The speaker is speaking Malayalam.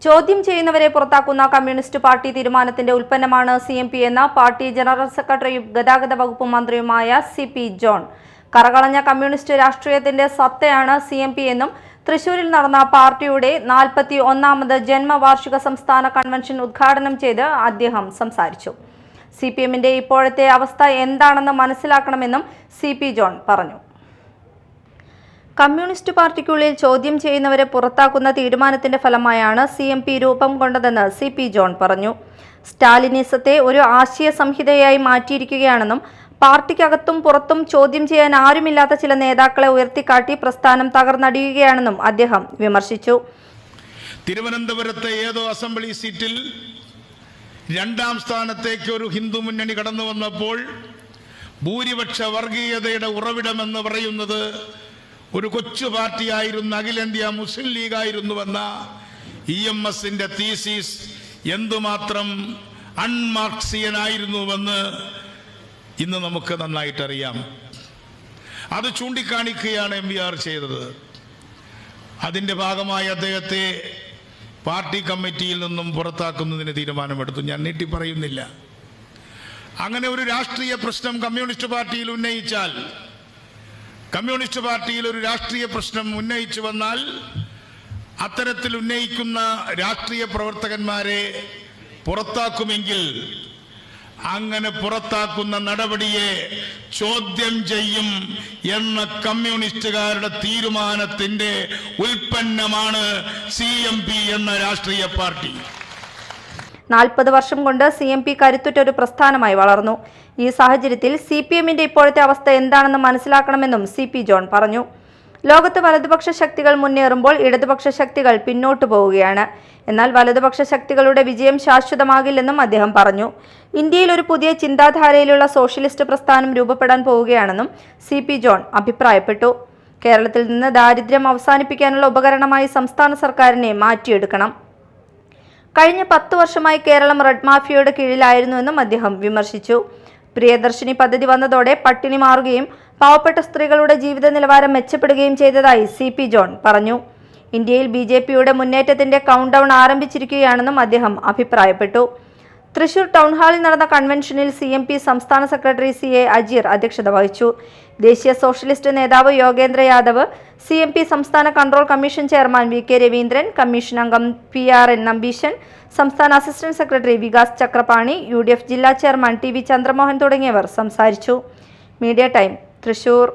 ചോദ്യം ചെയ്യുന്നവരെ പുറത്താക്കുന്ന കമ്മ്യൂണിസ്റ്റ് പാർട്ടി തീരുമാനത്തിന്റെ ഉൽപ്പന്നമാണ് CMP എന്ന പാർട്ടി ജനറൽ സെക്രട്ടറിയും ഗതാഗത വകുപ്പ് മന്ത്രിയുമായ CP ജോൺ. കറകളഞ്ഞ കമ്മ്യൂണിസ്റ്റ് രാഷ്ട്രീയത്തിന്റെ സത്തയാണ് CMP എന്നും തൃശൂരിൽ നടന്ന പാർട്ടിയുടെ 41ാമത് ജന്മവാർഷിക സംസ്ഥാന കൺവെൻഷൻ ഉദ്ഘാടനം ചെയ്ത് അദ്ദേഹം സംസാരിച്ചു. CPMന്റെ ഇപ്പോഴത്തെ അവസ്ഥ എന്താണെന്ന് മനസ്സിലാക്കണമെന്നും CP ജോൺ പറഞ്ഞു. കമ്മ്യൂണിസ്റ്റ് പാർട്ടിക്കുള്ളിൽ ചോദ്യം ചെയ്യുന്നവരെ പുറത്താക്കുന്ന തീരുമാനത്തിന്റെ ഫലമായാണ് CMP രൂപം കൊണ്ടതെന്ന് CP ജോൺ പറഞ്ഞു. സ്റ്റാലിനിസത്തെ ഒരു ആശയ സംഹിതയായി മാറ്റിയിരിക്കുകയാണെന്നും പാർട്ടിക്കകത്തും പുറത്തും ചോദ്യം ചെയ്യാൻ ആരുമില്ലാത്ത ചില നേതാക്കളെ ഉയർത്തിക്കാട്ടി പ്രസ്ഥാനം തകർന്നടിയുകയാണെന്നും അദ്ദേഹം വിമർശിച്ചു. തിരുവനന്തപുരത്തെ ഏതോ അസംബ്ലി സീറ്റിൽ 2ാം സ്ഥാനത്തേക്ക് ഒരു ഹിന്ദു മുന്നണി കടന്നു വന്നപ്പോൾ ഭൂരിപക്ഷ വർഗീയതയുടെ ഉറവിടമെന്ന് പറയുന്നത് ഒരു കൊച്ചു പാർട്ടിയായിരുന്ന അഖിലേന്ത്യാ മുസ്ലിം ലീഗായിരുന്നുവെന്ന EMSന്റെ തീസിസ് എന്തുമാത്രം അൺമാർക്സിയനായിരുന്നുവെന്ന് ഇന്ന് നമുക്ക് നന്നായിട്ടറിയാം. അത് ചൂണ്ടിക്കാണിക്കുകയാണ് MVR ചെയ്തത്. അതിൻ്റെ ഭാഗമായി അദ്ദേഹത്തെ പാർട്ടി കമ്മിറ്റിയിൽ നിന്നും പുറത്താക്കുന്നതിന് തീരുമാനമെടുത്തു. ഞാൻ നീട്ടി പറയുന്നില്ല. അങ്ങനെ ഒരു രാഷ്ട്രീയ പ്രശ്നം കമ്മ്യൂണിസ്റ്റ് പാർട്ടിയിൽ ഉന്നയിച്ചാൽ, കമ്മ്യൂണിസ്റ്റ് പാർട്ടിയിൽ ഒരു രാഷ്ട്രീയ പ്രശ്നം ഉന്നയിച്ചു വന്നാൽ അത്തരത്തിൽ ഉന്നയിക്കുന്ന രാഷ്ട്രീയ പ്രവർത്തകന്മാരെ പുറത്താക്കുമെങ്കിൽ അങ്ങനെ പുറത്താക്കുന്ന നടപടിയെ ചോദ്യം ചെയ്യും എന്ന കമ്മ്യൂണിസ്റ്റുകാരുടെ തീരുമാനത്തിന്റെ ഉൽപ്പന്നമാണ് CMP എന്ന രാഷ്ട്രീയ പാർട്ടി. 40 വർഷം കൊണ്ട് CMP കരുത്തുറ്റ ഒരു പ്രസ്ഥാനമായി വളർന്നു. ഈ സാഹചര്യത്തിൽ CPMന്റെ ഇപ്പോഴത്തെ അവസ്ഥ എന്താണെന്ന് മനസ്സിലാക്കണമെന്നും CP ജോൺ പറഞ്ഞു. ലോകത്ത് വലതുപക്ഷ ശക്തികൾ മുന്നേറുമ്പോൾ ഇടതുപക്ഷ ശക്തികൾ പിന്നോട്ടു പോവുകയാണ്. എന്നാൽ വലതുപക്ഷ ശക്തികളുടെ വിജയം ശാശ്വതമാകില്ലെന്നും അദ്ദേഹം പറഞ്ഞു. ഇന്ത്യയിൽ ഒരു പുതിയ ചിന്താധാരയിലുള്ള സോഷ്യലിസ്റ്റ് പ്രസ്ഥാനം രൂപപ്പെടാൻ പോവുകയാണെന്നും CP ജോൺ അഭിപ്രായപ്പെട്ടു. കേരളത്തിൽ നിന്ന് ദാരിദ്ര്യം അവസാനിപ്പിക്കാനുള്ള ഉപകരണമായി സംസ്ഥാന സർക്കാരിനെ മാറ്റിയെടുക്കണം. കഴിഞ്ഞ 10 വർഷമായി കേരളം റെഡ് മാഫിയയുടെ കീഴിലായിരുന്നുവെന്നും അദ്ദേഹം വിമർശിച്ചു. പ്രിയദർശിനി പദ്ധതി വന്നതോടെ പട്ടിണി മാറുകയും പാവപ്പെട്ട സ്ത്രീകളുടെ ജീവിത നിലവാരം മെച്ചപ്പെടുകയും ചെയ്തതായി CP ജോൺ പറഞ്ഞു. ഇന്ത്യയിൽ BJPയുടെ മുന്നേറ്റത്തിന്റെ കൗണ്ട് ഡൗൺ ആരംഭിച്ചിരിക്കുകയാണെന്നും അദ്ദേഹം അഭിപ്രായപ്പെട്ടു. തൃശൂർ ടൗൺ ഹാളിൽ നടന്ന കൺവെൻഷനിൽ CMP സംസ്ഥാന സെക്രട്ടറി CA അജീർ അധ്യക്ഷത വഹിച്ചു. ദേശീയ സോഷ്യലിസ്റ്റ് നേതാവ് യോഗേന്ദ്ര യാദവ്, CMP സംസ്ഥാന control commission chairman VK Raveendran, commission അംഗം PRN നമ്പീശൻ, സംസ്ഥാന assistant secretary Vikas Chakrapani, UDF ജില്ലാ ചെയർമാൻ TV ചന്ദ്രമോഹൻ തുടങ്ങിയവർ സംസാരിച്ചു. Media time, Thrissur.